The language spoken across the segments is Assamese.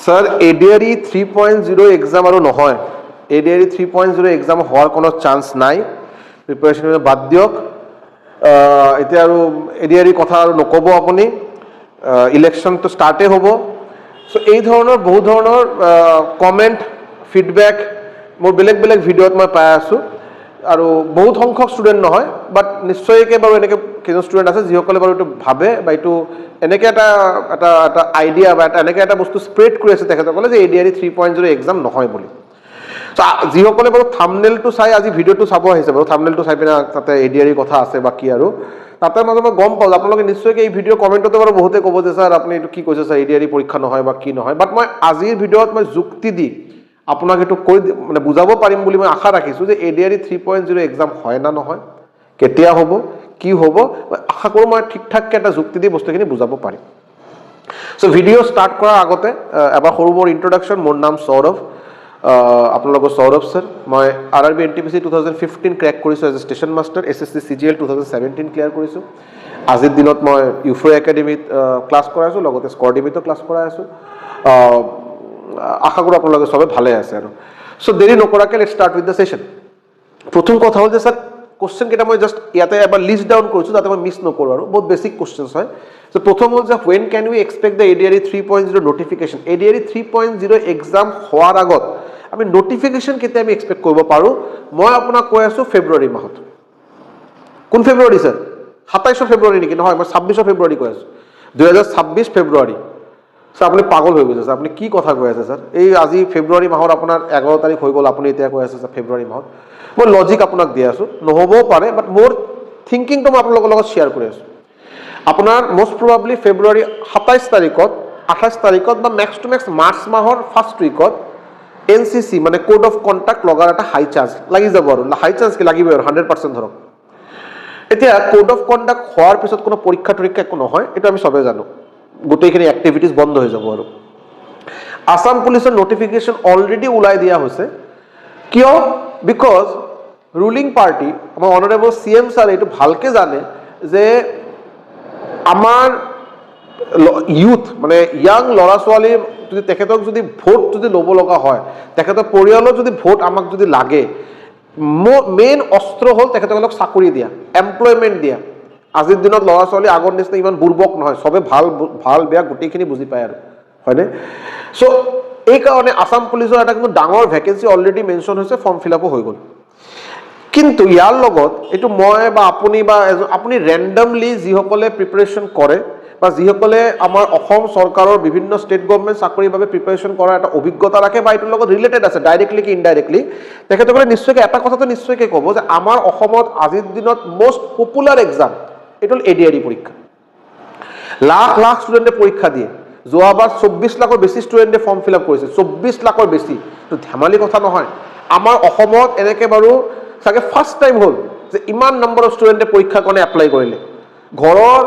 স্যাৰ এডিআৰই 3.0 এক্সাম আৰু নহয় এডিআৰই 3.0 এক্সাম হওয়াৰ কোনো চান্স নাই প্ৰিপাৰেশন বাদ দিয়ক এতিয়া আৰু এডিআৰই কথা আৰু নকব আপুনি ইলেকশন তো স্টাৰ্টে হ'ব সো এই ধৰণৰ বহু ধৰণৰ কমেন্ট ফিডব্যাক মোৰ বেলেগ বেলেগ ভিডিঅ'ত মই পাই আছো আৰু বহুত সংখ্যক ষ্টুডেণ্ট নহয় বাট নিশ্চয়কৈ বাৰু এনেকৈ কেইজন ষ্টুডেণ্ট আছে যিসকলে বাৰু এইটো ভাবে বা এইটো এনেকৈ এটা এটা এটা আইডিয়া বা এনেকৈ এটা বস্তু স্প্ৰেড কৰি আছে তেখেতসকলে যে এডিআৰই 3.0 এক্সাম নহয় বুলি চ' যিসকলে বাৰু থাম্বনেইলটো চাই আজি ভিডিঅ'টো চাব আহিছে বাৰু থাম্বনেইলটো চাই পিনে তাতে এডিআৰই কথা আছে বা কি আৰু তাতে মাজে মই গম পাওঁ আপোনালোকে নিশ্চয়কৈ এই ভিডিঅ' কমেণ্টতে বাৰু বহুতে ক'ব যে ছাৰ আপুনি এইটো কি কৈছে ছাৰ এডিআৰই পৰীক্ষা নহয় বা কি নহয় বাট মই আজিৰ ভিডিঅ'ত মই যুক্তি দি আপোনাক এইটো কৈ মানে বুজাব পাৰিম বুলি মই আশা ৰাখিছোঁ যে এডিআৰই 3.0 এক্সাম হয় না নহয় কেতিয়া হ'ব কি হ'ব আশা কৰোঁ মই ঠিক ঠাককৈ এটা যুক্তি দি বস্তুখিনি বুজাব পাৰিম চ' ভিডিঅ' ষ্টাৰ্ট কৰাৰ আগতে এবাৰ সৰু মোৰ ইন্ট্ৰডাকশ্যন মোৰ নাম সৌৰভ আপোনালোকৰ সৌৰভ স্যাৰ মই RRB NTPC 2015 ক্ৰেক কৰিছোঁ as a station master SSC CGL 2017 clear কৰিছোঁ আজিৰ দিনত মই ইউফ্ৰ একাডেমিত ক্লাছ কৰাইছোঁ লগতে স্কৰ্ডিমিতো ক্লাছ কৰাই আছোঁ আশা কৰোঁ আপোনালোকে সবে ভালে আছে আৰু চ' দেৰি নকৰাকৈ লেটছ ষ্টাৰ্ট উইথ দ্য সেশ্যন প্ৰথম কথা হ'ল যে স্যাৰ কোশ্চেন কেইটা মই জাষ্ট ইয়াতে এবাৰ লিষ্ট ডাউন কৰিছোঁ যাতে মই মিছ নকৰোঁ আৰু বহুত বেছিক কোশ্চেনছ হয় চ' প্ৰথম হ'ল যে when can we expect the ADRE 3.0 notification ADRE 3.0 exam হোৱাৰ আগত আমি নটিফিকেশ্যন কেতিয়া আমি এক্সপেক্ট কৰিব পাৰোঁ মই আপোনাক কৈ আছোঁ ফেব্ৰুৱাৰী মাহত কোন ফেব্ৰুৱাৰী স্যাৰ 27 ফেব্ৰুৱাৰী নেকি নহয় মই 26 ফেব্ৰুৱাৰী কৈ আছোঁ 2026 ফেব্ৰুৱাৰী স্যাৰ আপুনি পাগল হৈ গৈছে স্যাৰ আপুনি কি কথা কৈ আছে স্যাৰ এই আজি ফেব্ৰুৱাৰী মাহৰ আপোনাৰ 11 তাৰিখ হৈ গ'ল আপুনি এতিয়া কৈ আছে স্যাৰ ফেব্ৰুৱাৰী মাহত মই লজিক আপোনাক দি আছোঁ নহ'বও পাৰে বাট মোৰ থিংকিংটো মই আপোনালোকৰ লগত শ্বেয়াৰ কৰি আছোঁ আপোনাৰ মষ্ট প্ৰবাবলি ফেব্ৰুৱাৰী 27 তাৰিখত 28 তাৰিখত বা মেক্স টু মেক্স মাৰ্চ মাহৰ ফাৰ্ষ্ট উইকত NCC মানে কোড অফ কণ্টাক্ট লগাৰ এটা হাই চান্স লাগি যাব আৰু হাই চান্স কি লাগিবই আৰু 100% ধৰক এতিয়া কোড অফ কণ্টাক্ট হোৱাৰ পিছত কোনো পৰীক্ষা তৰীক্ষা একো নহয় এইটো আমি সবে জানো গোটেইখিনি এক্টিভিটিজ বন্ধ হৈ যাব আৰু আসাম পুলিচৰ নটিফিকেশ্যন অলৰেডি ওলাই দিয়া হৈছে কিয় বিকজ ৰুলিং পাৰ্টি আমাৰ অনাৰেবল CM ছাৰ এইটো ভালকৈ জানে যে আমাৰ ইউথ মানে ইয়াং ল'ৰা ছোৱালীৰ যদি তেখেতক যদি ভোট যদি ল'ব লগা হয় তেখেতৰ পৰিয়ালৰ যদি ভোট আমাক যদি লাগে মেইন অস্ত্ৰ হ'ল তেখেতসকলক চাকৰি দিয়া এমপ্লয়মেণ্ট দিয়া আজিৰ দিনত ল'ৰা ছোৱালী আগৰ নিচিনা ইমান বুৰ্বক নহয় সবে ভাল ভাল বেয়া গোটেইখিনি বুজি পায় আৰু হয়নে চ' এইকাৰণে আসাম পুলিচৰ এটা কিন্তু ডাঙৰ ভেকেঞ্চি অলৰেডি মেনশ্যন হৈছে ফৰ্ম ফিল আপো হৈ গ'ল কিন্তু ইয়াৰ লগত এইটো মই বা আপুনি বা আপুনি ৰেণ্ডমলি যিসকলে প্ৰিপাৰেশ্যন কৰে বা যিসকলে আমাৰ অসম চৰকাৰৰ বিভিন্ন ষ্টেট গভৰ্ণমেণ্ট চাকৰিৰ বাবে প্ৰিপাৰেশ্যন কৰাৰ এটা অভিজ্ঞতা ৰাখে বা এইটোৰ লগত ৰিলেটেড আছে ডাইৰেক্টলি কি ইনডাইৰেক্টলি তেখেতসকলে নিশ্চয়কৈ এটা কথাটো নিশ্চয়কৈ ক'ব যে আমাৰ অসমত আজিৰ দিনত মষ্ট পপুলাৰ এক্সাম এইটো হ'ল এডিআৰই পৰীক্ষা লাখ লাখ ষ্টুডেণ্টে পৰীক্ষা দিয়ে যোৱাবাৰ 24 লাখৰ বেছি ষ্টুডেণ্টে ফৰ্ম ফিল আপ কৰিছে 24 লাখৰ বেছি তো ধেমালি কথা নহয় আমাৰ অসমত এনেকৈ বাৰু চাগে ফাৰ্ষ্ট টাইম হ'ল যে ইমান নম্বৰ অফ ষ্টুডেণ্টে পৰীক্ষাৰ কাৰণে এপ্লাই কৰিলে ঘৰৰ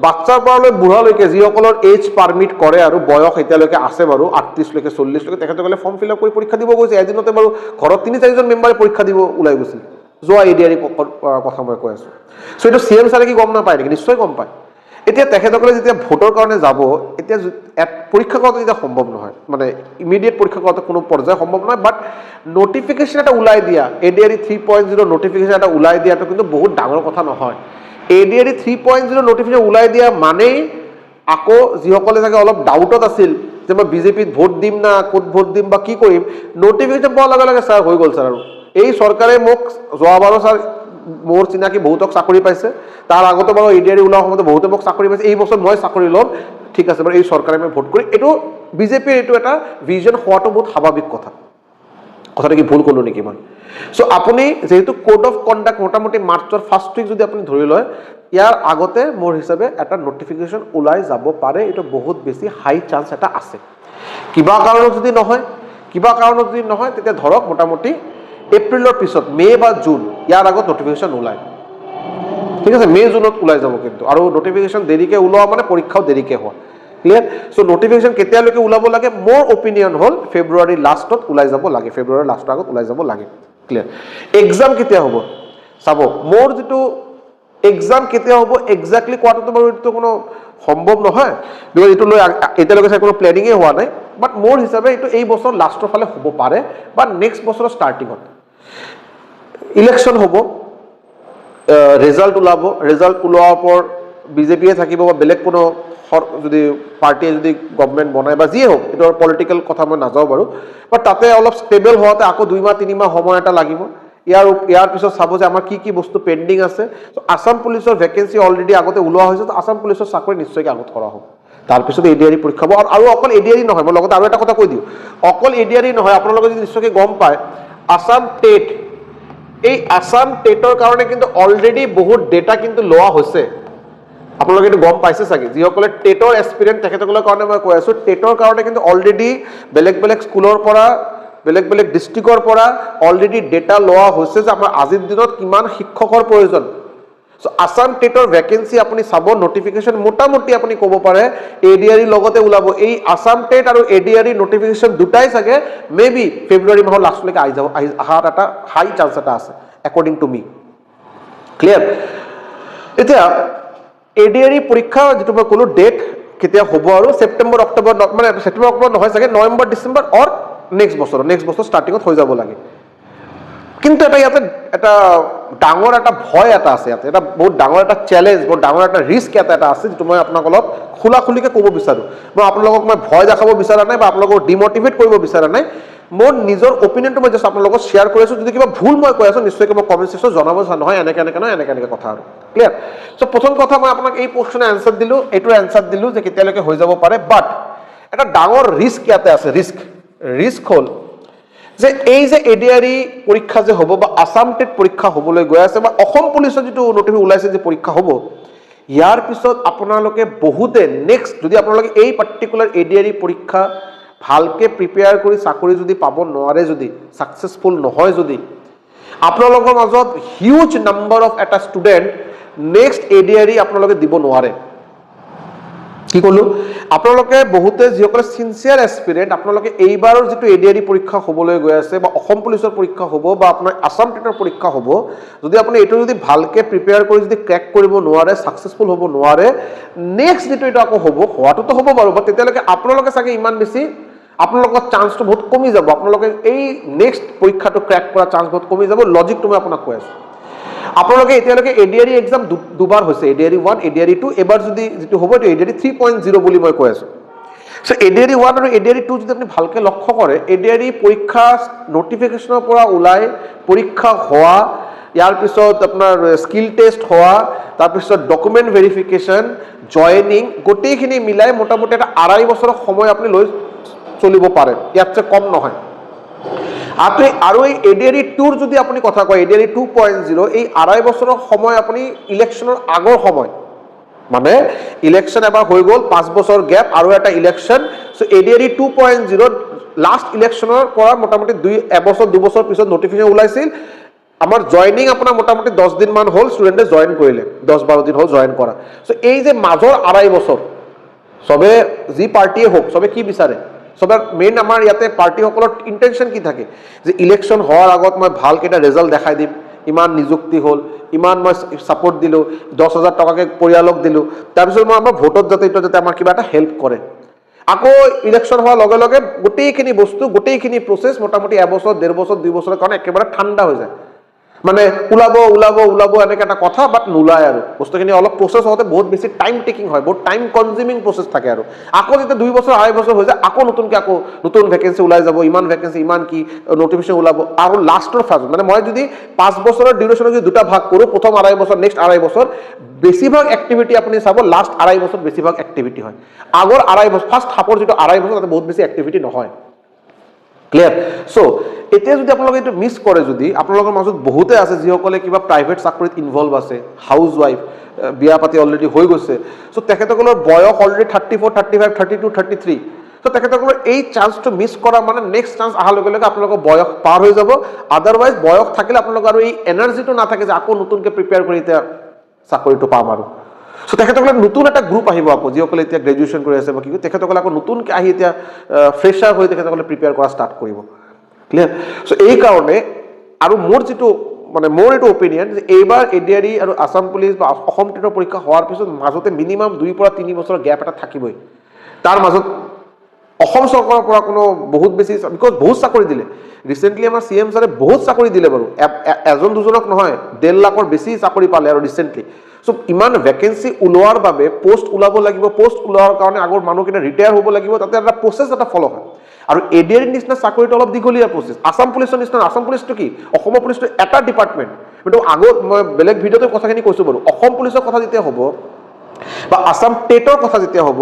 বাচ্চাৰ পৰা লৈ বুঢ়ালৈকে যিসকলৰ এজ পাৰ্মিট কৰে আৰু বয়স এতিয়ালৈকে আছে বাৰু 38 লৈকে 40 লৈকে তেখেতসকলে ফৰ্ম ফিল আপ কৰি পৰীক্ষা দিব গৈছে এদিনতে বাৰু ঘৰত 3-4জন মেম্বাৰে পৰীক্ষা দিব ওলাই গৈছিল যোৱা এডিআৰই কথা মই কৈ আছোঁ চ' এইটো CM ছাৰে কি গম নাপায় নেকি নিশ্চয় গম পায় এতিয়া তেখেতসকলে যেতিয়া ভোটৰ কাৰণে যাব এতিয়া পৰীক্ষা কৰাটো এতিয়া সম্ভৱ নহয় মানে ইমিডিয়েট পৰীক্ষা কৰাটো কোনো পৰ্যায় সম্ভৱ নহয় বাট নটিফিকেশ্যন এটা ওলাই দিয়া এডিআৰই 3.0 নটিফিকেশ্যন এটা ওলাই দিয়াটো কিন্তু বহুত ডাঙৰ কথা নহয় এডিআৰই 3.0 নটিফিকেশ্যন ওলাই দিয়া মানেই আকৌ যিসকলে চাগে অলপ ডাউটত আছিল যে মই বিজেপিত ভোট দিম না ক'ত ভোট দিম বা কি কৰিম নটিফিকেশ্যন পোৱাৰ লগে লগে ছাৰ হৈ গ'ল ছাৰ আৰু এই চৰকাৰে মোক যোৱাবাৰো ছাৰ মোৰ চিনাকি বহুতক চাকৰি পাইছে তাৰ আগতে বাৰু এডিআৰই ওলোৱাৰ সময়তে বহুতে মোক চাকৰি পাইছে এই বছৰ মই চাকৰি ল'ম ঠিক আছে বাৰু এই চৰকাৰে মই ভোট কৰিম এইটো বিজেপিৰ এইটো এটা ভিজন হোৱাটো বহুত স্বাভাৱিক কথা কথাটো কি ভুল ক'লো নেকি মই চ' আপুনি যেহেতু কোড অফ কণ্ডাক্ট মোটামুটি মাৰ্চৰ ফাৰ্ষ্ট উইক যদি আপুনি ধৰি লয় ইয়াৰ আগতে মোৰ হিচাপে এটা নটিফিকেশ্যন ওলাই যাব পাৰে এইটো বহুত বেছি হাই চান্স এটা আছে কিবা কাৰণত যদি নহয় তেতিয়া ধৰক মোটামুটি এপ্ৰিলৰ পিছত মে বা জুন ইয়াৰ আগত নটিফিকেশ্যন ওলায় ঠিক আছে মে জুনত ওলাই যাব কিন্তু আৰু নটিফিকেশ্যন দেৰিকৈ ওলোৱা মানে পৰীক্ষাও দেৰিকৈ হোৱা ক্লিয়াৰ চ' নটিফিকেশ্যন কেতিয়ালৈকে ওলাব লাগে মোৰ অপিনিয়ন হ'ল ফেব্ৰুৱাৰী লাষ্টত ওলাই যাব লাগে ফেব্ৰুৱাৰী লাষ্টৰ আগত ওলাই যাব লাগে ক্লিয়াৰ এক্সাম কেতিয়া হ'ব চাব মোৰ যিটো এক্সাম কেতিয়া হ'ব এক্সাক্টলি কোৱাটোতো বাৰু এইটো কোনো সম্ভৱ নহয়, বিকজ এইটো লৈ এতিয়ালৈকে চাই কোনো প্লেনিঙে হোৱা নাই, বাট মোৰ হিচাপে এইটো এই বছৰ লাষ্টৰ ফালে হ'ব পাৰে বা নেক্সট বছৰৰ ষ্টাৰ্টিঙত। ইলেকশ্যন হ'ব, ৰেজাল্ট ওলাব, ৰেজাল্ট ওলোৱাৰ পৰ বিজেপিয়ে থাকিব বা বেলেগ কোনো যদি পাৰ্টিয়ে যদি গভৰ্ণমেণ্ট বনায় বা যিয়ে হোক, এইটো পলিটিকেল কথা মই নাযাওঁ বাৰু, বাট তাতে অলপ ষ্টেবল হোৱাতে আকৌ 2 মাহ 3 মাহ সময় এটা লাগিব। ইয়াৰ পিছত চাব যে আমাৰ কি বস্তু পেণ্ডিং আছে। আসাম পুলিচৰ ভেকেঞ্চি অলৰেডি আগতে ওলোৱা হৈছে, আসাম পুলিচৰ চাকৰি নিশ্চয়কৈ আগত কৰা হ'ব। তাৰপিছত এডিআৰই পৰীক্ষা হ'ব, আৰু অকল এডিআৰই নহয়, মই লগতে আৰু এটা কথা কৈ দিওঁ, অকল এডিআৰই নহয়, আপোনালোকে যদি নিশ্চয়কৈ গম পায় আসাম টেট, এই আসাম টেটৰ কাৰণে কিন্তু অলৰেডি বহুত ডেটা কিন্তু লোৱা হৈছে। আপোনালোকে এইটো গম পাইছে চাগে, যিসকলে টেটৰ এক্সপিৰিয়েঞ্চ তেখেতসকলৰ কাৰণে মই কৈ আছো, টেটৰ কাৰণে কিন্তু অলৰেডি বেলেগ বেলেগ স্কুলৰ পৰা বেলেগ বেলেগ ডিষ্ট্ৰিক্টৰ পৰা অলৰেডি ডেটা লোৱা হৈছে যে আমাৰ আজিৰ দিনত কিমান শিক্ষকৰ প্ৰয়োজন। চ' আসাম টেটৰ ভেকেঞ্চি আপুনি চাব, নটিফিকেশ্যন মোটামুটি আপুনি ক'ব পাৰে এডিআৰই লগতে ওলাব। এই আসাম টেট আৰু এডিআৰই নটিফিকেশ্যন দুটাই চাগে মে বি ফেব্ৰুৱাৰী মাহৰ লাষ্টলৈকে অহাৰ এটা হাই চান্স এটা আছে, একৰ্ডিং টু মি। ক্লিয়াৰ? এতিয়া এডিআৰই পৰীক্ষা যিটো মই ক'লো ডেট কেতিয়া হ'ব, আৰু ছেপ্টেম্বৰ অক্টোবৰ, মানে ছেপ্টেম্বৰ অক্টোবৰ নহয় চাগে, নৱেম্বৰ ডিচেম্বৰ অৰ নেক্সট বছৰ ষ্টাৰ্টিঙত হৈ যাব লাগে। কিন্তু ইয়াতে এটা ডাঙৰ এটা ভয় এটা আছে, ইয়াতে এটা বহুত ডাঙৰ এটা চেলেঞ্জ, বহুত ডাঙৰ এটা ৰিস্ক এটা আছে, যিটো মই আপোনাক অলপ খোলাখুলিকৈ ক'ব বিচাৰোঁ। মই আপোনালোকক মই ভয় দেখাব বিচৰা নাই বা আপোনালোকক ডিমটিভেট কৰিব বিচৰা নাই, মোৰ নিজৰ অপিনিয়নটো মই জাষ্ট আপোনালোকক শ্বেয়াৰ কৰি আছোঁ। যদি কিবা ভুল মই কৈ আছোঁ নিশ্চয়কৈ মই কমেণ্ট ছেকশ্যনত জনাব, নহয় এনেকৈ নহয়, এনেকৈ কথা আৰু। ক্লিয়াৰ? চ' প্ৰথম কথা মই আপোনাক এই প্ৰশ্নৰ এনচাৰ দিলোঁ, এইটোৰ এনচাৰ দিলোঁ যে কেতিয়ালৈকে হৈ যাব পাৰে, বাট এটা ডাঙৰ ৰিস্ক ইয়াতে আছে। ৰিস্ক হ'ল যে এই যে এডিআৰই পৰীক্ষা যে হ'ব বা আসাম টেট পৰীক্ষা হ'বলৈ গৈ আছে বা অসম পুলিচৰ যিটো নটিফিকেশ্যন ওলাইছে যে পৰীক্ষা হ'ব, ইয়াৰ পিছত আপোনালোকে বহুতে নেক্সট যদি আপোনালোকে এই পাৰ্টিকুলাৰ এডিআৰই পৰীক্ষা ভালকে প্ৰিপেয়াৰ কৰি চাকৰি যদি পাব নোৱাৰে, যদি ছাকচেছফুল নহয়, যদি আপোনালোকৰ মাজত হিউজ নাম্বাৰ অফ এটা ষ্টুডেণ্ট নেক্সট এডিআৰই আপোনালোকে দিব নোৱাৰে। কি ক'লো? আপোনালোকে বহুতে যিসকলে চিনচিয়াৰ এস্পিৰেণ্ট, আপোনালোকে এইবাৰৰ যিটো এডিআৰই পৰীক্ষা হ'বলৈ গৈ আছে বা অসম পুলিচৰ পৰীক্ষা হ'ব বা আপোনাৰ আসাম টেটৰ পৰীক্ষা হ'ব, যদি আপুনি এইটো যদি ভালকে প্ৰিপেয়াৰ কৰি যদি ক্ৰেক কৰিব নোৱাৰে, ছাকচেছফুল হ'ব নোৱাৰে, নেক্সট যিটো এইটো আকৌ হ'ব, হোৱাটোতো হ'ব বাৰু, বাট তেতিয়ালৈকে আপোনালোকে চাগে ইমান বেছি আপোনালোকৰ চান্সটো বহুত কমি যাব, আপোনালোকে এই নেক্সট পৰীক্ষাটো ক্ৰেক কৰা চান্স বহুত কমি যাব। লজিকটো মই আপোনাক কৈ আছোঁ। আপোনালোকে এতিয়ালৈকে এডিআৰই এক্সাম দুবাৰ হৈছে, এডিআৰই 1, এডিআৰই 2, এবাৰ যদি যিটো হ'ব এইটো এডিআৰই 3.0 বুলি মই কৈ আছোঁ। চ' এডিআৰই 1 আৰু এডিআৰই 2 যদি আপুনি ভালকৈ লক্ষ্য কৰে, এডিআৰই পৰীক্ষা নটিফিকেশ্যনৰ পৰা ওলাই পৰীক্ষা হোৱা, ইয়াৰ পিছত আপোনাৰ স্কিল টেষ্ট হোৱা, তাৰপিছত ডকুমেণ্ট ভেৰিফিকেশ্যন, জইনিং, গোটেইখিনি মিলাই মোটামুটি এটা 2.5 বছৰৰ সময় আপুনি লৈ চলিব পাৰে, ইয়াতছে কম নহয়। আৰু এই এডিআৰই 2ৰ যদি আপুনি কথা কয়, এডিআৰই 2.0, এই 2.5 বছৰৰ সময় আপুনি ইলেকশ্যনৰ আগৰ সময়, মানে ইলেকশ্যন এবাৰ হৈ গ'ল, 5 বছৰ গেপ আৰু এটা ইলেকশ্যন। চ' এডিআৰই 2.0 লাষ্ট ইলেকশ্যনৰ পৰা মোটামুটি 1-2 বছৰ পিছত নটিফিকেশ্যন ওলাইছিল। আমাৰ জইনিং আপোনাৰ মোটামুটি 10 দিনমান হ'ল, ষ্টুডেণ্টে জইন কৰিলে, 10-12 দিন হ'ল জইন কৰা। চ' এই যে মাজৰ 2.5 বছৰ চবে যি পাৰ্টিয়ে হওক, চবে কি বিচাৰে, চবে মেইন আমাৰ ইয়াতে পাৰ্টিসকলৰ ইণ্টেনশ্যন কি থাকে যে ইলেকশ্যন হোৱাৰ আগত মই ভালকেইটা ৰিজাল্ট দেখাই দিম, ইমান নিযুক্তি হ'ল, ইমান মই ছাপোৰ্ট দিলোঁ, 10,000 টকাকৈ পৰিয়ালক দিলোঁ, তাৰপিছত মই আমাৰ ভোটত যাতে আমাৰ কিবা এটা হেল্প কৰে। আকৌ ইলেকশ্যন হোৱাৰ লগে লগে গোটেইখিনি বস্তু, গোটেইখিনি প্ৰচেছ মোটামুটি 1 বছৰ, 1.5 বছৰ, 2 বছৰৰ কাৰণে একেবাৰে ঠাণ্ডা হৈ যায়। মানে ওলাব এনেকৈ এটা কথা, বাট নোলায় আৰু বস্তুখিনি অলপ প্ৰচেছ হওঁতে বহুত বেছি টাইম টেকিং হয়, বহুত টাইম কনজিউমিং প্ৰচেছ থাকে। আৰু আকৌ যেতিয়া 2 বছৰ 2.5 বছৰ হৈ যায়, আকৌ নতুন ভেকেঞ্চি ওলাই যাব, ইমান ভেকেঞ্চি, ইমান কি নটিফিকেশ্যন ওলাব। আৰু লাষ্টৰ ফাজত মানে মই যদি 5 বছৰৰ ডিউৰেশ্যনত যদি দুটা ভাগ কৰোঁ, প্ৰথম 2.5 বছৰ, নেক্সট 2.5 বছৰ, বেছিভাগ এক্টিভিটি আপুনি চাব লাষ্ট 2.5 বছৰত বেছিভাগ এক্টিভিটি হয়। আগৰ 2.5 বছৰ, ফাৰ্ষ্ট হাফৰ যিটো 2.5 বছৰ, তাতে বহুত বেছি এক্টিভিটি নহয়। ক্লিয়াৰ? চ' এতিয়া যদি আপোনালোকে এইটো মিছ কৰে, যদি আপোনালোকৰ মাজত বহুতে আছে যিসকলে কিবা প্ৰাইভেট চাকৰিত ইনভলভ আছে, হাউচ ৱাইফ, বিয়া পাতি অলৰেডি হৈ গৈছে, চ' তেখেতসকলৰ বয়স অলৰেডি 34, 35, 32, 33, চ' তেখেতসকলৰ এই চান্সটো মিছ কৰা মানে নেক্সট চান্স অহাৰ লগে লগে আপোনালোকৰ বয়স পাৰ হৈ যাব। আদাৰৱাইজ বয়স থাকিলে আপোনালোকৰ আৰু এই এনাৰ্জিটো নাথাকে যে আকৌ নতুনকৈ প্ৰিপেয়াৰ কৰি এতিয়া চাকৰিটো পাম আৰু। চ' তেখেতসকলে নতুন এটা গ্ৰুপ আহিব আকৌ, যিসকলে এতিয়া গ্ৰেজুৱেশ্যন কৰি আছে বা কি, তেখেতসকলে আকৌ নতুনকৈ আহি এতিয়া ফ্ৰেছাৰ হৈ তেখেতসকলে প্ৰিপেয়াৰ কৰা ষ্টাৰ্ট কৰিব। ক্লিয়াৰ? চ' এই কাৰণে আৰু মোৰ যিটো মানে মোৰ এইটো অপিনিয়ন যে এইবাৰ এডিআৰই আৰু আছাম পুলিচ বা অসম টেটৰ পৰীক্ষা হোৱাৰ পিছত মাজতে মিনিমাম 2 পৰা 3 বছৰৰ গ্যাপ এটা থাকিবই তাৰ মাজত অসম চৰকাৰৰ পৰা কোনো বহুত বেছি বিকজ বহুত চাকৰি দিলে ৰিসেন্টলি আমাৰ সিএম ছাৰে বহুত চাকৰি দিলে বাৰু এজন দুজনক নহয় 1.5 লাখৰ বেছি চাকৰি পালে আৰু ৰিসেন্টলি সো ইমান ভ্যাকেন্সি ওলোৱাৰ বাবে পোষ্ট ওলাব লাগিব পোষ্ট ওলোৱাৰ কাৰণে আগৰ মানুহকেইটা ৰিটায়াৰ হ'ব লাগিব তাতে এটা প্ৰসেছ এটা ফলো হয় আৰু এডিআৰ নিচিনা চাকৰিটো অলপ দীঘলীয়া প্ৰসেছ আসাম পুলিচৰ নিচিনা আসাম পুলিচটো কি অসম পুলিচটো এটা ডিপাৰ্টমেণ্ট কিন্তু আগত মই বেলেগ ভিডিঅ'তে কথাখিনি কৈছো বাৰু অসম পুলিচৰ কথা যেতিয়া হ'ব বা আসাম টেটৰ কথা যেতিয়া হ'ব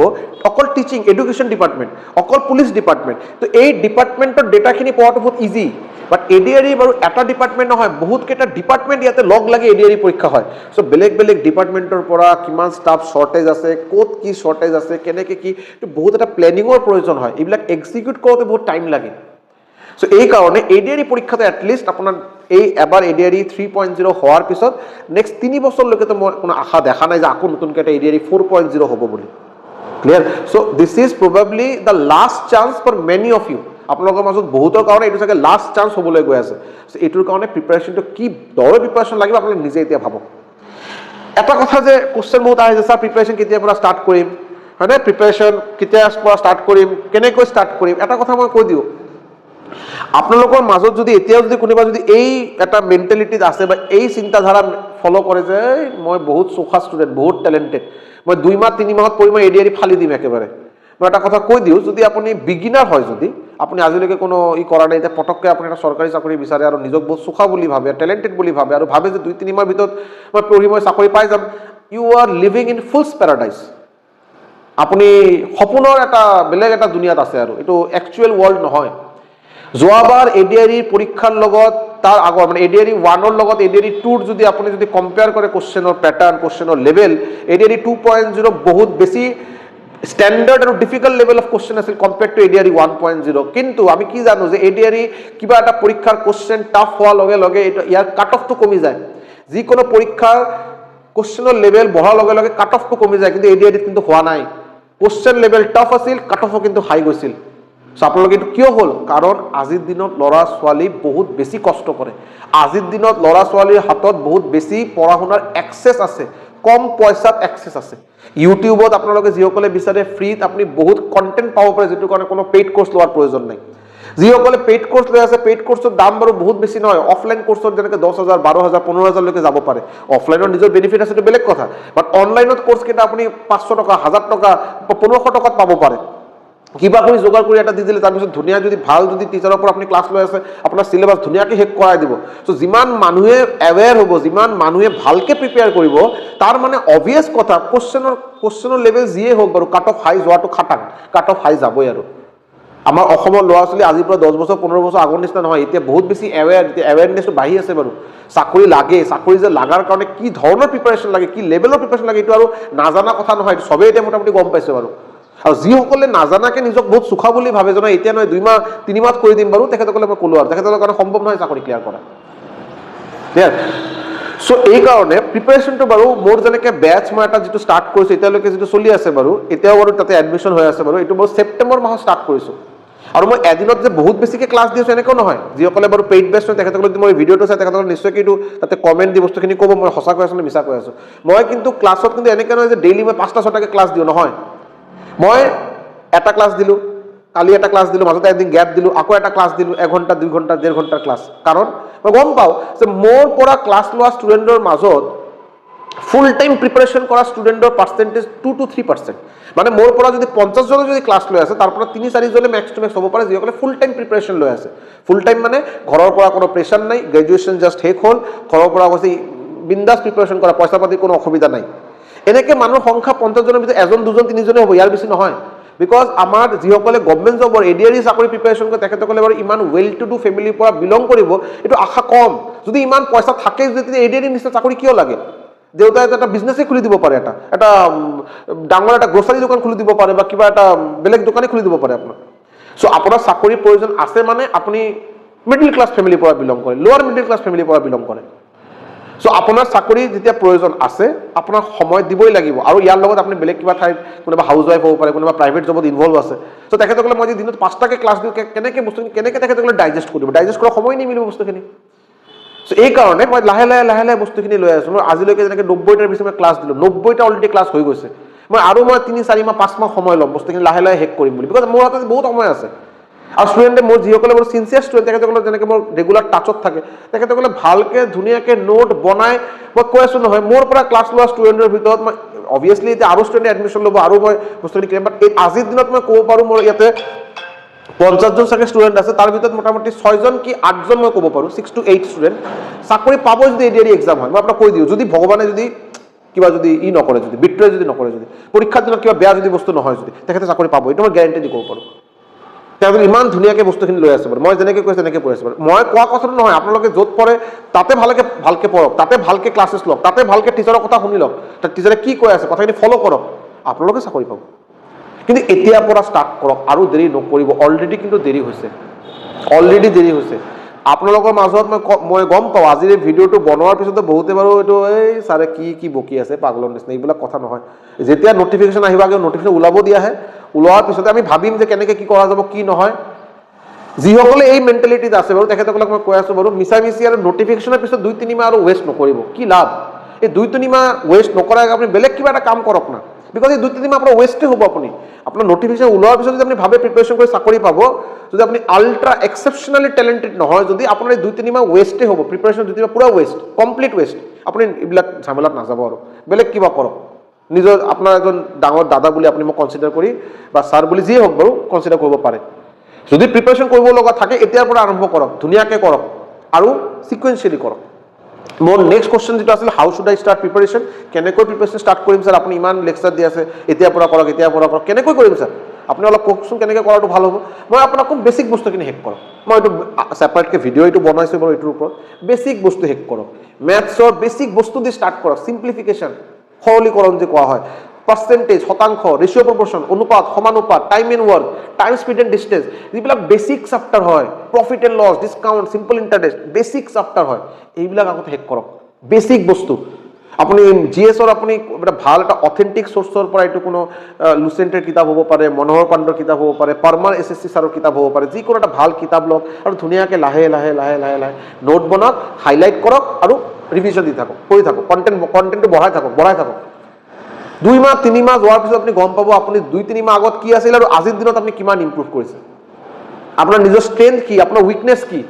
অকল টিচিং এডুকেশ্যন ডিপাৰ্টমেণ্ট অকল পুলিচ ডিপাৰ্টমেণ্ট তো এই ডিপাৰ্টমেণ্টৰ ডেটাখিনি পোৱাটো বহুত ইজি বাট এডিআৰই বাৰু এটা ডিপাৰ্টমেণ্ট নহয় বহুত কেইটা ডিপাৰ্টমেণ্ট ইয়াতে লগ লাগি এডিআৰই পৰীক্ষা হয় সো বেলেগ বেলেগ ডিপাৰ্টমেণ্টৰ পৰা কিমান ষ্টাফ শৰ্টেজ আছে ক'ত কি শৰ্টেজ আছে কেনেকৈ কি তো বহুত এটা প্লেনিঙৰ প্ৰয়োজন হয় এইবিলাক এক্সিকিউট কৰোঁতে বহুত টাইম লাগে সো এই কাৰণে এডিআৰই পৰীক্ষাতে এটলিষ্ট আপোনাৰ এই এবাৰ এডিআৰই 3.0 হোৱাৰ পিছত নেক্সট 3 বছৰলৈকে তো মই কোনো আশা দেখা নাই যে আকৌ নতুনকৈ এটা এডিআৰই 4.0 হ'ব বুলি clear so this is probably the last chance for many of you আপোনালোকৰ মাজত বহুতৰ কাৰণে এইটো চাগে লাষ্ট চান্স হ'বলৈ গৈ আছে সো এইটোৰ কাৰণে প্ৰিপাৰেশ্যনটো কি দৰে প্ৰিপাৰেশ্যন লাগিব আপোনালোকে নিজে এতিয়া ভাবক এটা কথা যে কোৱেশ্চন বহুত আহে যে স্যাৰ প্ৰিপাৰেশ্যন কেতিয়াৰ পৰা ষ্টাৰ্ট কৰিম হয়নে প্ৰিপাৰেশ্যন কেতিয়াৰ পৰা ষ্টাৰ্ট কৰিম কেনেকৈ ষ্টাৰ্ট কৰিম এটা কথা মই কৈ দিওঁ আপোনালোকৰ মাজত যদি এতিয়াও যদি কোনোবা যদি এই এটা মেণ্টেলিটিত আছে বা এই চিন্তাধাৰা ফলো কৰে যে মই বহুত চোকা ষ্টুডেণ্ট বহুত টেলেণ্টেড মই 2 মাহ 3 মাহত পঢ়ি মই এডিআৰই ফালি দিম একেবাৰে মই এটা কথা কৈ দিওঁ যদি আপুনি বিগিনাৰ হয় যদি আপুনি আজিলৈকে কোনো কৰা নাই যে পটককৈ আপুনি এটা চৰকাৰী চাকৰি বিচাৰে আৰু নিজক বহুত চোকা বুলি ভাবে টেলেণ্টেড বুলি ভাবে আৰু ভাবে যে 2-3 মাহৰ ভিতৰত মই পঢ়ি মই চাকৰি পাই যাম you are living in fools paradise আপুনি সপোনৰ এটা বেলেগ এটা দুনিয়াত আছে আৰু এইটো একচুৱেল ৱৰ্ল্ড নহয় যোৱাবাৰ এডিআৰই পৰীক্ষাৰ লগত তাৰ আগৰ মানে এডিআৰই 1ৰ লগত এডিআৰই 2ৰ যদি আপুনি যদি কম্পেয়াৰ কৰে কোশ্চেনৰ প্যাটাৰ্ন কোশ্চেনৰ লেভেল এডিআৰই 2.0 বহুত বেছি স্ট্যান্ডাৰ্ড আৰু ডিফিকাল্ট লেভেল অফ কোশ্চেন আছিল কম্পেয়াৰ্ড টু এডিআৰই 1.0 কিন্তু আমি কি জানো যে এডিআৰই কিবা এটা পৰীক্ষাৰ কোশ্চেন টাফ হোৱাৰ লগে লগে ইয়াৰ কাট অফটো কমি যায় যিকোনো পৰীক্ষাৰ কোশ্চেনৰ লেভেল বঢ়াৰ লগে লগে কাট অফটো কমি যায় কিন্তু এডিআৰইত কিন্তু হোৱা নাই কোশ্চেন লেভেল টাফ আছিল কাট অফো কিন্তু হাই গৈছিল সো আপোনালোকে এইটো কিয় হ'ল কাৰণ আজিৰ দিনত ল'ৰা ছোৱালী বহুত বেছি কষ্ট কৰে আজিৰ দিনত ল'ৰা ছোৱালীৰ হাতত বহুত বেছি পঢ়া শুনাৰ এক্সেছ আছে কম পইচাত এক্সেছ আছে ইউটিউবত আপোনালোকে যিসকলে বিচাৰে ফ্ৰীত আপুনি বহুত কণ্টেণ্ট পাব পাৰে যিটো কাৰণে কোনো পেইড কোৰ্চ লোৱাৰ প্ৰয়োজন নাই যিসকলে পেইড কোৰ্চ লৈ আছে পেইড কোৰ্চৰ দাম বাৰু বহুত বেছি নহয় অফলাইন কোৰ্চত যেনেকৈ 10,000 12,000 15,000 লৈকে যাব পাৰে অফলাইনৰ নিজৰ বেনিফিট আছে বেলেগ কথা বাট অনলাইনত কোৰ্চ কেইটা আপুনি 500 টকা 1000 টকা 1500 টকাত পাব পাৰে কিবা কৰি যোগাৰ কৰি এটা দি দিলে তাৰপিছত ধুনীয়া যদি ভাল যদি টিচাৰৰ পৰা আপুনি ক্লাছ লৈ আছে আপোনাৰ সিলেবাস ধুনীয়াকৈ শেষ কৰাই দিব সো যিমান মানুহে এৱেৰ হ'ব যিমান মানুহে ভালকৈ প্ৰিপেয়াৰ কৰিব তাৰ মানে অবভিয়াছ কথা কোশ্চেনৰ লেভেল যিয়ে হোক বাৰু কাট অফ হাই যোৱাটো খাটাং কাট অফ হাই যাবই আৰু আমাৰ অসমৰ ল'ৰা ছোৱালী আজিৰ পৰা 10 বছৰ 15 বছৰ আগৰ নিচিনা নহয় এতিয়া বহুত বেছি এৱেৰনেছটো বাঢ়ি আছে বাৰু চাকৰি লাগে চাকৰি যে লাগাৰ কাৰণে কি ধৰণৰ প্ৰিপাৰেশ্যন লাগে কি লেভেলৰ প্ৰিপাৰেশ্যন লাগে এইটো আৰু নাজানা কথা নহয় চবেই এতিয়া মোটামুটি গম পাইছে বাৰু আৰু যিসকলে নাজানাকে নিজক বহুত চোকা বুলি ভাবে যে এতিয়া নহয় 2 মাহ 3 মাহত কৰি দিম বাৰু তেখেতসকলে মই ক'লো আৰু তেখেতসকলৰ কাৰণে সম্ভৱ নহয় চাকৰি ক্লিয়াৰ কৰা ক্লিয়াৰ সো এই কাৰণে প্ৰিপাৰেশ্যনটো বাৰু মোৰ যেনেকৈ বেচ মই এটা যিটো ষ্টাৰ্ট কৰিছোঁ এতিয়ালৈকে যিটো চলি আছে বাৰু এতিয়াও বাৰু তাতে এডমিশ্যন হৈ আছে বাৰু এইটো মই ছেপ্টেম্বৰ মাহত ষ্টাৰ্ট কৰিছোঁ আৰু মই এদিনত যে বহুত বেছিকৈ ক্লাছ দি আছোঁ এনেকুৱাও নহয় যিসকলে বাৰু পেইড বেচ হয় তেখেতসকলে যদি মই ভিডিঅ'টো চাই তেখেতসকলে নিশ্চয়কৈ এইটো তাতে কমেণ্ট দি বস্তুখিনি ক'ব মই সঁচা কৈ আছোঁ নে মিছা কৈ আছোঁ মই কিন্তু ক্লাছত কিন্তু এনেকৈ নহয় যে ডেইলি মই 5টা-6টাকৈ ক্লাছ দিওঁ নহয় মই এটা ক্লাছ দিলোঁ কালি এটা ক্লাছ দিলোঁ মাজতে এদিন গ্যাপ দিলোঁ আকৌ এটা ক্লাছ দিলোঁ 1 ঘণ্টা 2 ঘণ্টা 1.5 ঘণ্টাৰ ক্লাছ কাৰণ মই গম পাওঁ যে মোৰ পৰা ক্লাছ লোৱা ষ্টুডেণ্টৰ মাজত ফুল টাইম প্ৰিপাৰেশ্যন কৰা ষ্টুডেণ্টৰ পাৰ্চেণ্টেজ 2 to 3% মানে মোৰ পৰা যদি 50 জনে যদি ক্লাছ লৈ আছে তাৰ পৰা 3-4 জনে মেক্স টু মেক্স হ'ব পাৰে যিসকলে ফুল টাইম প্ৰিপাৰেশ্যন লৈ আছে ফুল টাইম মানে ঘৰৰ পৰা কোনো প্ৰেছাৰ নাই গ্ৰেজুৱেশ্যন জাষ্ট শেষ হ'ল ঘৰৰ পৰা কৈছে বিন্দাছ প্ৰিপাৰেশ্যন কৰা পইচা পাতি কোনো অসুবিধা নাই এনেকৈ মানুহৰ সংখ্যা 50 জনৰ ভিতৰত 1 2 3 জনে হ'ব ইয়াৰ বেছি নহয় বিকজ আমাৰ যিসকলে গভৰ্ণমেণ্ট জবৰ এডিআৰই চাকৰি প্ৰিপাৰেশ্যন কৰে তেখেতসকলে বাৰু ইমান ৱেল টু ডু ফেমিলিৰ পৰা বিলং কৰিব এইটো আশা কম যদি ইমান পইচা থাকে যদি এডিআৰই নিচিনা চাকৰি কিয় লাগে দেউতাই এটা বিজনেছেই খুলি দিব পাৰে এটা ডাঙৰ এটা গ্ৰচাৰী দোকান খুলি দিব পাৰে বা কিবা এটা বেলেগ দোকানেই খুলি দিব পাৰে আপোনাক সো আপোনাৰ চাকৰিৰ প্ৰয়োজন আছে মানে আপুনি মিডল ক্লাছ ফেমিলিৰ পৰা বিলং কৰে লোৱাৰ মিডল ক্লাছ ফেমিলিৰ পৰা বিলং কৰে সো আপোনাৰ চাকৰি যেতিয়া প্ৰয়োজন আছে আপোনাৰ সময় দিবই লাগিব আৰু ইয়াৰ লগত আপুনি বেলেগ কিবা ঠাইত কোনোবা হাউচ ৱাইফ হ'ব পাৰে কোনোবা প্ৰাইভেট জবত ইনভলভ আছে সো তেখেতসকলে মই দিনত 5টাকৈ ক্লাছ দিওঁ কেনেকৈ বস্তুখিনি কেনেকৈ তেখেতসকলে ডাইজেষ্ট কৰিব ডাইজেষ্ট কৰাৰ সময় নিমিলিব বস্তুখিনি সো এই কাৰণে মই লাহে লাহে বস্তুখিনি লৈ আছোঁ মই আজিলৈকে যেনেকৈ 90টাৰ পিছত মই ক্লাছ দিলোঁ 90টা অলৰেডি ক্লাছ হৈ গৈছে মই 3-4 মাহ 5 মাহ সময় ল'ম বস্তুখিনি লাহে শেষ কৰিম বুলি বিকজ মোৰ হাতত বহুত সময় আছে আৰু ষ্টুডেণ্টে মোৰ যিসকলে মোৰ চিনচিয়াৰ ষ্টুডেণ্ট তেখেতসকলে যেনেকৈ মোৰ ৰেগুলাৰ টাচত থাকে তেখেতসকলে ভালকৈ ধুনীয়াকৈ নোট বনাই মই কৈ আছোঁ নহয় মোৰ পৰা ক্লাছ লোৱা ষ্টুডেণ্টৰ ভিতৰত মই অবভিয়াছলি এতিয়া আৰু ষ্টুডেণ্টে এডমিশ্যন ল'ব আৰু মই বস্তুখিনি কিনিম বাট আজিৰ দিনত মই ক'ব পাৰোঁ মোৰ ইয়াতে 50 জন চাগে ষ্টুডেণ্ট আছে তাৰ ভিতৰত মোটামুটি 6 জন কি 8 জন মই ক'ব পাৰোঁ 6 to 8 ষ্টুডেণ্ট চাকৰি পাব যদি এডিআৰি এক্সাম হয় মই আপোনাক কৈ দিওঁ যদি ভগৱানে যদি কিবা যদি নকৰে যদি বিট্ৰয় যদি নকৰে যদি পৰীক্ষাৰ দিনত কিবা বেয়া যদি বস্তু নহয় যদি তেখেতে চাকৰি পাব এইটো মই গেৰাণ্টি দি ক'ব পাৰোঁ তেওঁলোকে ইমান ধুনীয়াকৈ বস্তুখিনি লৈ আছে বাৰু মই যেনেকৈ কৈছোঁ তেনেকৈ পঢ়ি আছোঁ বাৰু মই কোৱা কথাটো নহয় আপোনালোকে য'ত পঢ়ে তাতে ভালকৈ পঢ়ক তাতে ভালকৈ ক্লাছেছ লওক তাতে ভালকৈ টিচাৰৰ কথা শুনি লওক তাত টিচাৰে কি কৈ আছে কথাখিনি ফ'ল' কৰক আপোনালোকে চাকৰি পাব কিন্তু এতিয়াৰ পৰা ষ্টাৰ্ট কৰক আৰু দেৰি নকৰিব অলৰেডি কিন্তু দেৰি হৈছে আপোনালোকৰ মাজত মই গম পাওঁ আজিৰ এই ভিডিঅ'টো বনোৱাৰ পিছতো বহুতে বাৰু এইটো এই ছাৰে কি বকি আছে পাগলৰ নিচিনা এইবিলাক কথা নহয় যেতিয়া নটিফিকেশ্যন আহিব আগে নটিফিকেশ্যন ওলাব দিয়াহে ওলোৱাৰ পিছতে আমি ভাবিম যে কেনেকৈ কি কৰা যাব কি নহয় যিসকলে এই মেণ্টেলিটিত আছে বাৰু তেখেতসকলক মই কৈ আছোঁ বাৰু মিছামিছি আৰু নটিফিকেশ্যনৰ পিছত 2-3 মাহ আৰু ৱেষ্ট নকৰিব কি লাভ এই 2-3 মাহ ৱেষ্ট নকৰাকৈ আপুনি বেলেগ কিবা এটা কাম কৰক না বিকজ এই 2-3 মাহ আপোনাৰ ৱেষ্টেই হ'ব আপোনাৰ নটিফিকেশ্যন ওলোৱাৰ পিছত যদি আপুনি ভাবে প্ৰিপাৰেশ্যন কৰি চাকৰি পাব যদি আপুনি আল্ট্ৰা এক্সেপশ্যনেলি টেলেণ্টেড নহয় যদি আপোনাৰ এই 2-3 মাহ ৱেষ্টেই হ'ব প্ৰিপাৰেশ্যন 2-3 মাহ পুৰা ৱেষ্ট কমপ্লিট ৱেষ্ট আপুনি এইবিলাক ঝামেলাত নাযাব আৰু বেলেগ কিবা কৰক নিজৰ আপোনাৰ এজন ডাঙৰ দাদা বুলি আপুনি মোক কনচিডাৰ কৰি বা ছাৰ বুলি যিয়ে হওক বাৰু কনচিডাৰ কৰিব পাৰে যদি প্ৰিপাৰেশ্যন কৰিব লগা থাকে এতিয়াৰ পৰা আৰম্ভ কৰক ধুনীয়াকৈ কৰক আৰু ছিকুৱেঞ্চিয়েলি কৰক মোৰ নেক্সট কুৱেশ্যন যিটো আছিল হাউ শুড আই ষ্টাৰ্ট প্ৰিপাৰেশ্যন কেনেকৈ প্ৰিপাৰেশ্যন ষ্টাৰ্ট কৰিম ছাৰ আপুনি ইমান লেকচাৰ দি আছে এতিয়াৰ পৰা কৰক কেনেকৈ কৰিম ছাৰ আপুনি অলপ কওকচোন কেনেকৈ কৰাটো ভাল হ'ব মই আপোনাক কম বেছিক বস্তুখিনি শেষ কৰক মই এইটো ছেপাৰেটকৈ ভিডিঅ' এইটো বনাইছোঁ বাৰু এইটোৰ ওপৰত বেছিক বস্তু শেষ কৰক মেথছৰ বেছিক বস্তু দি ষ্টাৰ্ট কৰক চিম্প্লিফিকেশ্যন সৰলীকৰণ যে কোৱা হয় পাৰ্চেণ্টেজ শতাংশ ৰেচিঅ' প্ৰপৰ্চন অনুপাত সমানুপাত time and work time speed and distance যিবিলাক বেছিক চেপ্টাৰ হয় profit and loss discount simple interest basic chapter হয় এইবিলাক আগতে শেষ কৰক বেছিক বস্তু আপুনি জিএছৰ আপুনি এটা ভাল এটা অথেণ্টিক চ'ৰ্চৰ পৰা এইটো কোনো লুচেণ্টেৰ কিতাপ হ'ব পাৰে মনোহৰ পাণ্ডৰ কিতাপ হ'ব পাৰে পাৰ্মাৰ SSC ছাৰৰ কিতাপ হ'ব পাৰে যিকোনো এটা ভাল কিতাপ লওক আৰু ধুনীয়াকৈ লাহে নোট বনাওক হাইলাইট কৰক আৰু ৰিভিজন দি থাকক কৰি থাকক কণ্টেণ্টটো বঢ়াই থাকক 2-3 মাহ যোৱাৰ পিছত আপুনি গম পাব আপুনি 2-3 মাহ আগত কি আছিল আৰু আজিৰ দিনত আপুনি কিমান ইম্প্ৰুভ কৰিছে আপোনাৰ নিজৰ ষ্ট্ৰেংথ কি আপোনাৰ উইকনেছ কি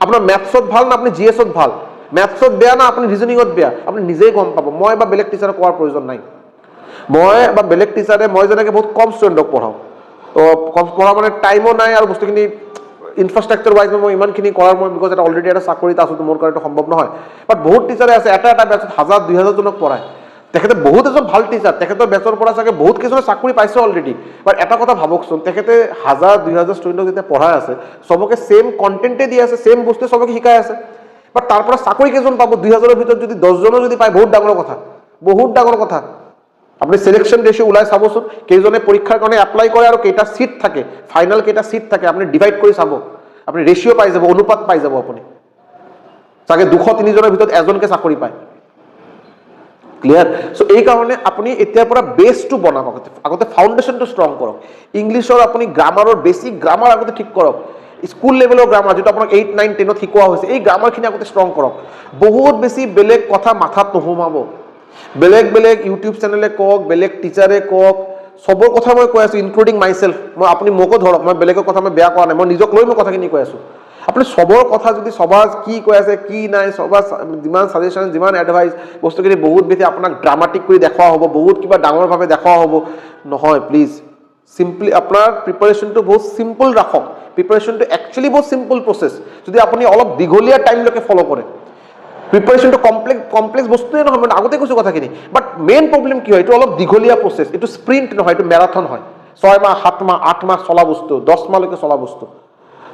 আপোনাৰ মেথছত ভাল না আপুনি জিএছত ভাল মেথছত বেয়া না আপুনি ৰিজনিঙত বেয়া আপুনি নিজেই গম পাব মই বা বেলেগ টিচাৰক কোৱাৰ প্ৰয়োজন নাই মই বা বেলেগ টিচাৰে মই যেনেকৈ বহুত কম ষ্টুডেণ্টক পঢ়াওঁ তো কম পঢ়া মানে টাইমো নাই আৰু বস্তুখিনি ইনফ্ৰাষ্ট্ৰাকচাৰ ৱাইজ মই ইমানখিনি কৰাৰ মই বিকজ এটা অলৰেডি এটা চাকৰিত আছোঁ মোৰ কাৰণে সম্ভৱ নহয় বাট বহুত টিচাৰে আছে এটা বেচত 1000-2000 জনক পঢ়ায় তেখেতে বহুত এজন ভাল টিচাৰ তেখেতৰ বেচৰ পৰা চাগে বহুত কিছুমানে চাকৰি পাইছে অলৰেডি বাট এটা কথা ভাবকচোন তেখেতে 1000-2000 ষ্টুডেণ্টক যেতিয়া পঢ়াই আছে চবকে ছেম কণ্টেণ্টে দি আছে ছেম বস্তুৱে চবকে শিকাই আছে বাট তাৰ পৰা চাকৰি কেইজন পাব 2000ৰ ভিতৰত যদি 10জনো যদি পায় বহুত ডাঙৰ কথা আপুনি সিলেকশন ৰেশিও ওলাই চাবচোন কেইজনে পৰীক্ষাৰ কাৰণে এপ্লাই কৰে আৰু কেইটা সিট থাকে ফাইনাল কেইটা সিট থাকে আপুনি ডিভাইড কৰি চাব আপুনি ৰেশিও পাই যাব অনুপাত পাই যাব আপুনি চাগে 200-300 জনৰ ভিতৰত এজনকে চাকৰি পায় ক্লিয়াৰ সো এই কাৰণে আপুনি এতিয়াৰ পৰা বেসটো বনাওক আগতে ফাউন্ডেশনটো ষ্ট্ৰং কৰক ইংলিশৰ আপুনি গ্ৰামাৰৰ বেসিক গ্ৰামাৰ আগতে ঠিক কৰক স্কুল লেভেলৰ গ্ৰামাৰ যেটো আপোনাক 8 9 10 ত শিকোৱা হৈছে এই গ্ৰামাৰখিনি আগতে ষ্ট্ৰং কৰক বহুত বেছি বেলেগ কথা মাথাত নোহোমাব বেলেগ ইউটিউব চেনেলে কক বেলেগ টিচাৰে কক সবৰ কথা মই কৈ আছো ইনক্লুডিং মাইসেলফ মই আপুনি মোকো ধৰক মই বেলেগৰ কথা মই বেয়া কোৱা নাই মই নিজক লৈ মই কথাখিনি কৈ আছো আপুনি সবৰ কথা যদি সবাজ কি কৈ আছে কি নাই সবাজ যিমান সাজেশন যিমান এডভাইস বস্তুখিনি বহুত বেছি আপোনাক ড্ৰামাটিক কৰি দেখুৱা হ'ব বহুত কিবা ডাঙৰ ভাৱে দেখুৱা হ'ব নহয় প্লিজ সিম্পলি আপোনাৰ প্ৰিপাৰেচনটো বহুত সিম্পল ৰাখক প্ৰিপাৰেচনটো একচুয়ালি বহুত সিম্পল প্ৰসেস যদি আপুনি অলপ দীঘলীয়া টাইম লৈকে ফলো কৰে প্ৰিপাৰেচনটো কমপ্লেক্স বস্তুৱে নহয় মই আগতে কৈছো কথাখিনি বাট মেইন প্ৰবলেম কি হয় এটো অলপ দীঘলীয়া প্ৰসেস এটো স্প্ৰিন্ট নহয় এটো ম্যাৰাথন হয় 6 মাহ 7 মাহ 8 মাহ চলা বস্তু 10 মাহলৈকে চলা বস্তু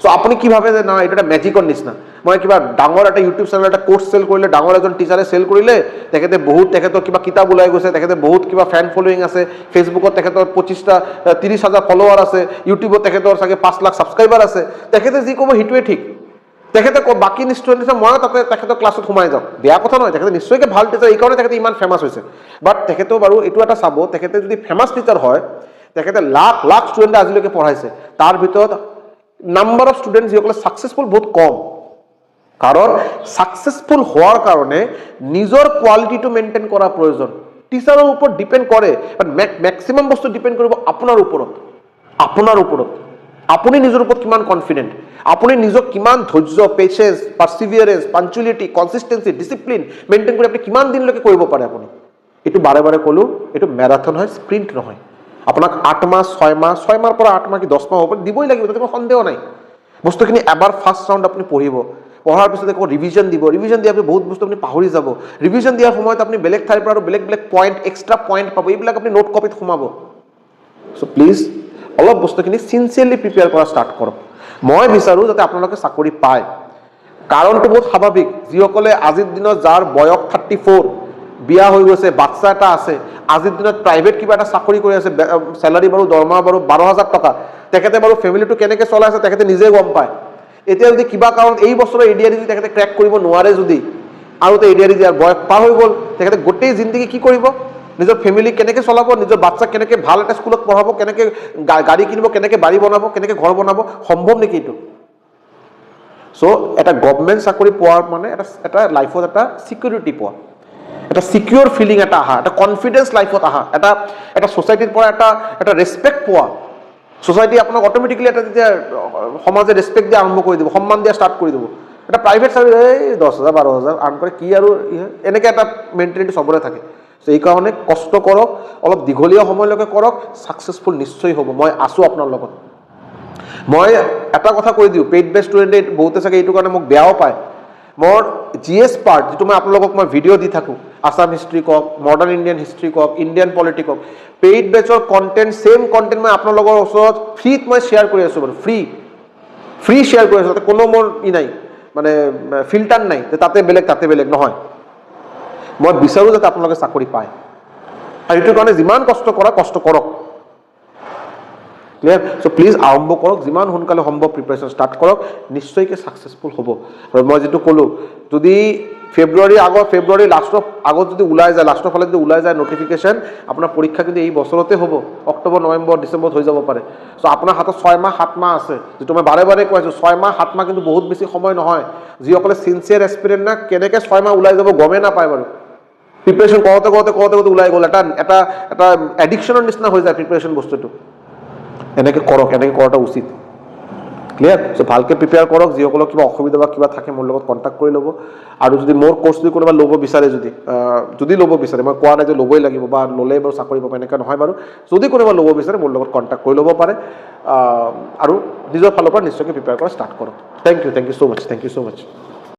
সো আপুনি কি ভাবে যে না এটা ম্যাজিকৰ নিচিনা মই কিবা ডাঙৰ এটা ইউটিউব চেনেল এটা কোৰ্স সেল কৰিলে ডাঙৰ এজন টিচাৰে সেল কৰিলে তেখেতে বহুত তেখেতৰ কিবা কিতাপ ওলাই গৈছে তেখেতে বহুত কিবা ফ্যান ফলোইং আছে ফেসবুকত তেখেতৰ 25টা 30000 ফলোৱাৰ আছে ইউটিউবত তেখেতৰ চাগে 5 লাখ সাবস্ক্ৰাইবাৰ আছে তেখেতে যি ক'ব হিটোৱে ঠিক তেখেতে বাকি ষ্টুডেণ্টে মই তাতে তেখেতৰ ক্লাছত সোমাই যাওঁ বেয়া কথা নহয় তেখেতে নিশ্চয়কৈ ভাল টিচাৰ এই কাৰণে তেখেতে ইমান ফেমাস হৈছে বাট তেখেতেও বাৰু এইটো এটা চাব তেখেতে যদি ফেমাস টিচাৰ হয় তেখেতে লাখ ষ্টুডেণ্টে আজিলৈকে পঢ়াইছে তাৰ ভিতৰত নাম্বাৰ অফ ষ্টুডেণ্টছ যিসকলে সাকসেসফুল বহুত কম কাৰণ সাকসেসফুল হোৱাৰ কাৰণে নিজৰ কোৱালিটিটো মেইনটেইন কৰা প্ৰয়োজন টিচাৰৰ ওপৰত ডিপেন্ড কৰে বাট ম্যাক্সিমাম বস্তু ডিপেন্ড কৰিব আপোনাৰ ওপৰত আপুনি নিজৰ ওপৰত কিমান কনফিডেন্ট আপুনি নিজক কিমান ধৈৰ্য patience perseverance punctuality consistency discipline maintain কৰি আপুনি কিমান দিনলৈকে কৰিব পাৰে আপুনি এটো বাৰে বাৰে কলো এটো ম্যাৰাথন হয় স্প্ৰিন্ট নহয় আপোনাক 8 মাহ 6 মাহৰ পৰা 8 মাহ কি 10 মাহ হ'ব দিবই লাগিব তাতে কোনো সন্দেহ নাই বস্তুখিনি এবাৰ ফাৰ্স্ট ৰাউন্ড আপুনি পঢ়িব পঢ়াৰ পিছত আকৌ ৰিভিজন দিয়াৰ পিছত বহুত বস্তু আপুনি পাহৰি যাব ৰিভিজন দিয়াৰ সময়ত আপুনি বেলেগ ঠাইৰ পৰা আৰু বেলেগ পইণ্ট এক্সট্ৰা পইণ্ট পাব এইবিলাক আপুনি নোট কপিত সোমাব সো প্লিজ অলপ বস্তুখিনি সিনসিয়াৰলি প্ৰিপেয়াৰ কৰা ষ্টাৰ্ট কৰক মই বিচাৰো যাতে আপোনালোকে চাকৰি পায় কাৰণটো বহুত স্বাভাৱিক যিসকলে আজিৰ দিনত যাৰ বয়স 34 বিয়া হৈ গৈছে বাচ্চা এটা আছে আজিৰ দিনত প্ৰাইভেট কিবা এটা চাকৰি কৰি আছে স্যালাৰি বাৰু দৰমহা বাৰু 12000 টকা তেখেতে বাৰু ফেমিলিটো কেনেকৈ চলাই আছে তেখেতে নিজে গম পায় এতিয়া যদি কিবা কাৰণ এই বছৰৰ এডিআৰই যদি তেখেতে ক্ৰেক কৰিব নোৱাৰে যদি আৰু তে এডিআৰই দিয়াৰ বয়স পাৰ হৈ গ'ল তেখেতে গোটেই জিন্দগী কি কৰিব নিজৰ ফেমিলি কেনেকৈ চলাব নিজৰ বাচ্চা কেনেকৈ ভাল এটা স্কুলত পঢ়াব কেনেকৈ গাড়ী কিনিব কেনেকৈ বাড়ি বনাব কেনেকৈ ঘৰ বনাব সম্ভৱ নেকি এইটো সো এটা গভৰ্ণমেণ্ট চাকৰি পোৱাৰ মানে এটা লাইফত এটা সিকিউৰিটি পোৱা এটা সিকিউৰ ফিলিং এটা আহা এটা কনফিডেন্স লাইফত আহা এটা সোসাইটিৰ পৰা এটা ৰেসপেক্ট পোৱা সোসাইটি আপোনাক অটোমেটিক্যালি এটা যেতিয়া সমাজে ৰেসপেক্ট দিয়া আৰম্ভ কৰি দিব সম্মান দিয়া ষ্টাৰ্ট কৰি দিব এটা প্ৰাইভেট চাকৰি এই 10000 12000 আৰ্ন কৰে কি আৰু এনেকৈ এটা মেন্টালিটি সবৰে থাকে সো এই কাৰণে কষ্ট কৰক অলপ দীঘলীয়া সময়লৈকে কৰক সাকসেসফুল নিশ্চয় হ'ব মই আছো আপোনাৰ লগত মই এটা কথা কৈ দিওঁ পেইড বেচ ষ্টুডেণ্টে বহুতে চাগে এইটো কাৰণে মোক বেয়াও পায় মোৰ জিএছ পাৰ্ট যেটো মই আপোনালোকক মই ভিডিঅ' দি থাকোঁ আসাম হিষ্ট্ৰী কওক মডাৰ্ণ ইণ্ডিয়ান হিষ্ট্ৰী কওক ইণ্ডিয়ান পলিটি কওক পেইড বেচৰ কণ্টেণ্ট সেম কণ্টেণ্ট মই আপোনালোকৰ ওচৰত ফ্ৰীত মই শ্বেয়াৰ কৰি আছোঁ বাৰু ফ্ৰী শ্বেয়াৰ কৰি আছোঁ তাতে কোনো মোৰ নাই মানে ফিল্টাৰ নাই যে তাতে বেলেগ নহয় মই বিচাৰোঁ যাতে আপোনালোকে চাকৰি পায় আৰু এইটোৰ কাৰণে যিমান কষ্ট কৰক ক্লিয়াৰ সো প্লিজ আৰম্ভ কৰক যিমান সোনকালে সম্ভৱ প্ৰিপাৰেশ্যন ষ্টাৰ্ট কৰক নিশ্চয়কৈ সাকসেসফুল হ'ব আৰু মই যেটো ক'লো যদি ফেব্ৰুৱাৰী লাষ্টৰ আগত যদি ওলাই যায় লাষ্টৰ ফালে যদি ওলাই যায় নটিফিকেশ্যন আপোনাৰ পৰীক্ষা কিন্তু এই বছৰতে হ'ব অক্টোবৰ নৱেম্বৰ ডিচেম্বৰত হৈ যাব পাৰে সো আপোনাৰ হাতত 6 মাহ 7 মাহ আছে যেটো মই বাৰে বাৰে কৈ আছোঁ 6 মাহ 7 মাহ কিন্তু বহুত বেছি সময় নহয় যিসকলে সিনচিয়াৰ এস্পিৰেণ্ট না কেনেকৈ 6 মাহ ওলাই যাব গমেই নাপায় বাৰু প্ৰিপাৰেশ্যন কৰোঁতে ওলাই গ'ল এটা এডিকশ্যনৰ নিচিনা হৈ যায় প্ৰিপাৰেশ্যন বস্তুটো এনেকৈ কৰাটো উচিত ক্লিয়াৰ সো ভালকৈ প্ৰিপেয়াৰ কৰক যিসকলৰ কিবা অসুবিধা বা কিবা থাকে মোৰ লগত কণ্টেক্ট কৰি ল'ব আৰু যদি মোৰ কোৰ্চ যদি কোনোবা ল'ব বিচাৰে যদি ল'ব বিচাৰে মই কোৱা নাই যে ল'বই লাগিব বা ল'লে বাৰু চাকৰি পাব এনেকৈ নহয় বাৰু যদি কোনোবা ল'ব বিচাৰে মোৰ লগত কণ্টেক্ট কৰি ল'ব পাৰে আৰু নিজৰ ফালৰ পৰা নিশ্চয়কৈ প্ৰিপেয়াৰ কৰা ষ্টাৰ্ট কৰক থেংক ইউ so much